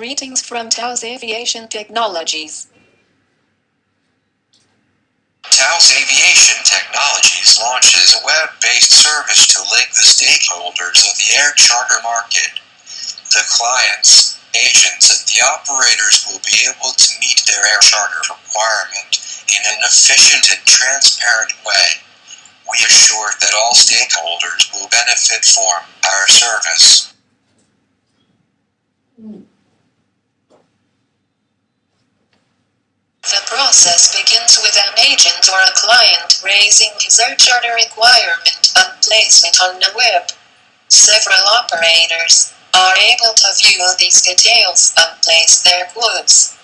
Greetings from Taos Aviation Technologies. Taos Aviation Technologies launches a web-based service to link the stakeholders of the air charter market. The clients, agents, and the operators will be able to meet their air charter requirement in an efficient and transparent way. We assure that all stakeholders will benefit from our service. The process begins with an agent or a client raising his air charter requirement and placing it on the web. Several operators are able to view these details and place their quotes.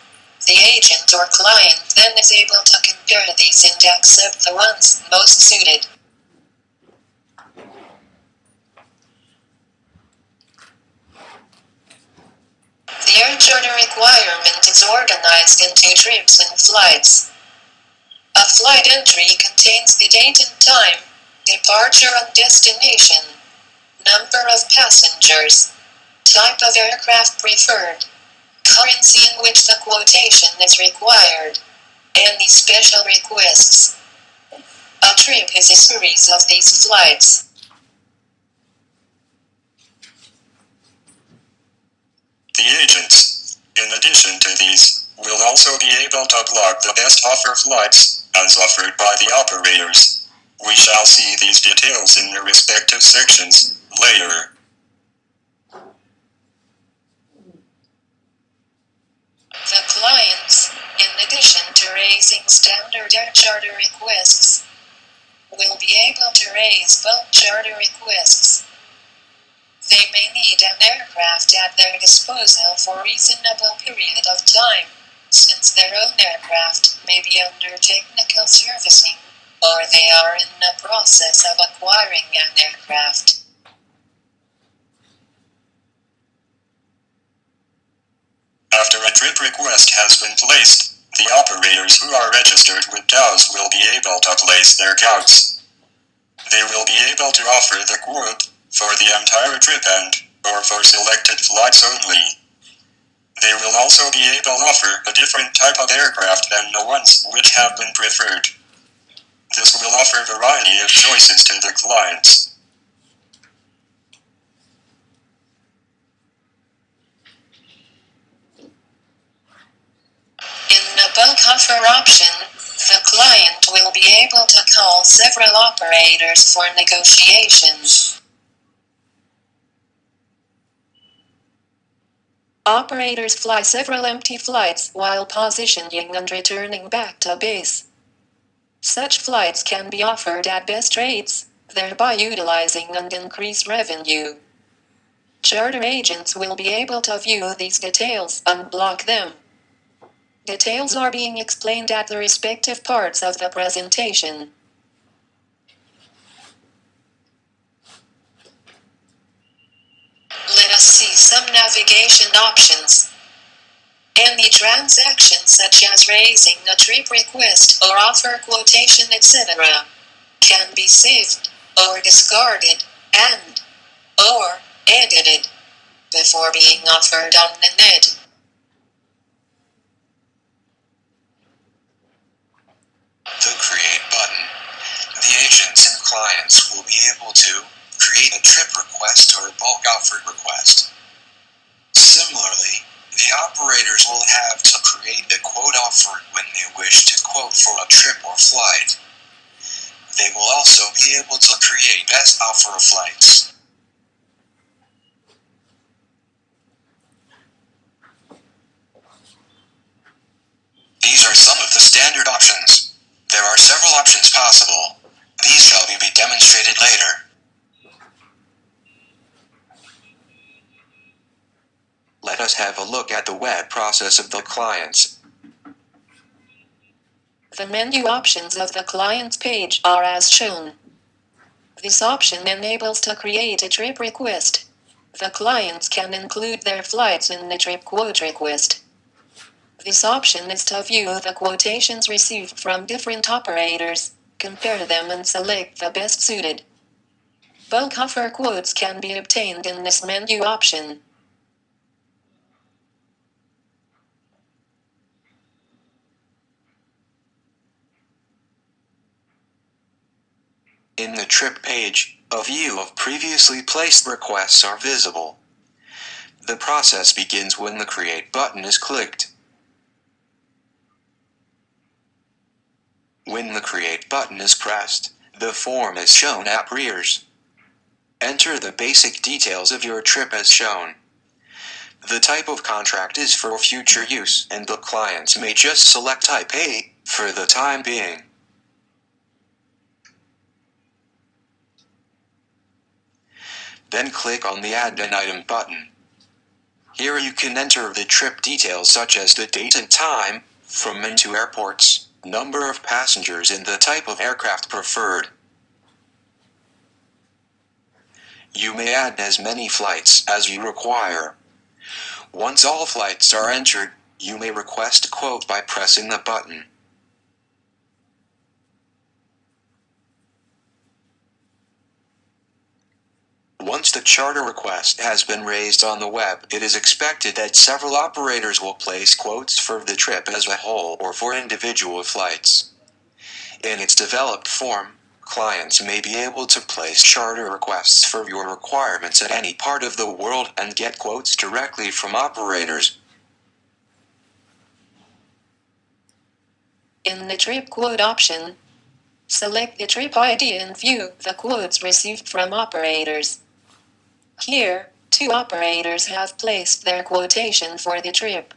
The agent or client then is able to compare these and accept the ones most suited. The air charter requirement is organized into trips and flights. A flight entry contains the date and time, departure and destination, number of passengers, type of aircraft preferred, currency in which the quotation is required, any special requests. A trip is a series of these flights. The agents, in addition to these, will also be able to block the best offer flights, as offered by the operators. We shall see these details in the respective sections later. The clients, in addition to raising standard air charter requests, will be able to raise bulk charter requests. They may need an aircraft at their disposal for a reasonable period of time, since their own aircraft may be under technical servicing, or they are in the process of acquiring an aircraft. After a trip request has been placed, the operators who are registered with Taos will be able to place their quotes. They will be able to offer the quote for the entire trip or for selected flights only. They will also be able to offer a different type of aircraft than the ones which have been preferred. This will offer a variety of choices to the clients. In the bulk offer option, the client will be able to call several operators for negotiations. Operators fly several empty flights while positioning and returning back to base. Such flights can be offered at best rates, thereby utilizing and increase revenue. Charter agents will be able to view these details and block them. Details are being explained at the respective parts of the presentation. Let us see some navigation options. Any transaction such as raising a trip request or offer quotation etc. can be saved or discarded or edited before being offered on the net. The Create button. The agents and clients will be able to create a trip request or a bulk offer request. Similarly, the operators will have to create a quote offer when they wish to quote for a trip or flight. They will also be able to create best offer of flights. These are some of the standard options. There are several options possible. These shall be demonstrated later. Let us have a look at the web process of the clients. The menu options of the client's page are as shown. This option enables to create a trip request. The clients can include their flights in the trip quote request. This option is to view the quotations received from different operators, compare them and select the best suited. Bulk offer quotes can be obtained in this menu option. In the trip page, a view of previously placed requests are visible. The process begins when the Create button is clicked. When the Create button is pressed, the form is shown appears. Enter the basic details of your trip as shown. The type of contract is for future use, and the clients may just select Type A for the time being. Then click on the Add an Item button. Here you can enter the trip details such as the date and time, from and to airports, number of passengers and the type of aircraft preferred. You may add as many flights as you require. Once all flights are entered, you may request a quote by pressing the button. Once the charter request has been raised on the web, it is expected that several operators will place quotes for the trip as a whole or for individual flights. In its developed form, clients may be able to place charter requests for your requirements at any part of the world and get quotes directly from operators. In the trip quote option, select the trip ID and view the quotes received from operators. Here, 2 operators have placed their quotation for the trip.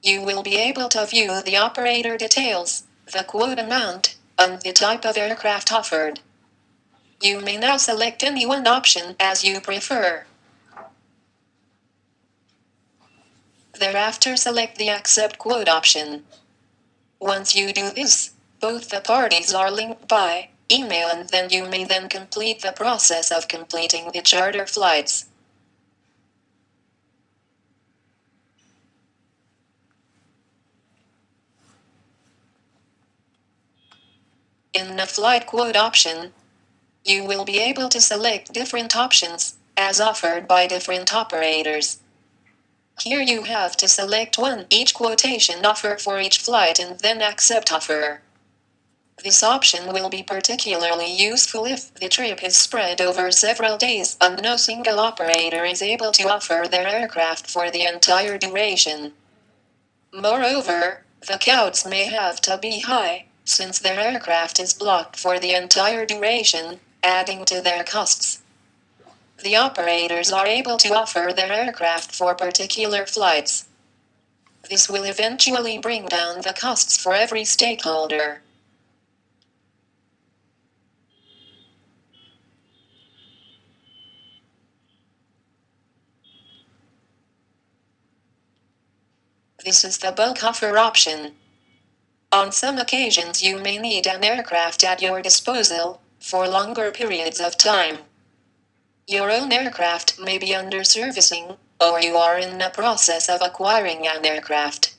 You will be able to view the operator details, the quote amount, and the type of aircraft offered. You may now select any one option as you prefer. Thereafter select the Accept Quote option. Once you do this, both the parties are linked by email, and then you may then complete the process of completing the charter flights. In the flight quote option, you will be able to select different options, as offered by different operators. Here you have to select each quotation offer for each flight and then accept offer. This option will be particularly useful if the trip is spread over several days and no single operator is able to offer their aircraft for the entire duration. Moreover, the quotes may have to be high, since their aircraft is blocked for the entire duration, adding to their costs. The operators are able to offer their aircraft for particular flights. This will eventually bring down the costs for every stakeholder. This is the bulk offer option. On some occasions you may need an aircraft at your disposal, for longer periods of time. Your own aircraft may be under servicing, or you are in the process of acquiring an aircraft.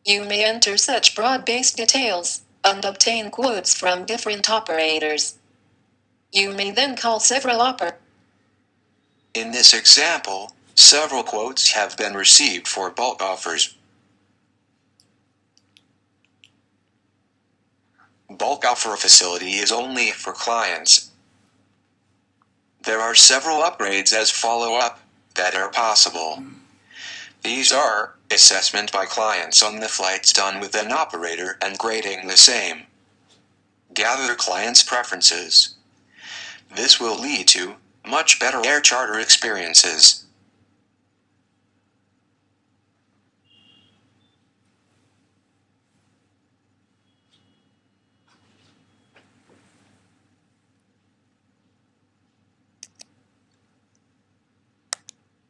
You may enter such broad-based details, and obtain quotes from different operators. You may then call several operators. In this example, several quotes have been received for bulk offers. Bulk offer facility is only for clients. There are several upgrades as follow-up that are possible. These are assessment by clients on the flights done with an operator and grading the same. Gather clients' preferences. This will lead to much better air charter experiences.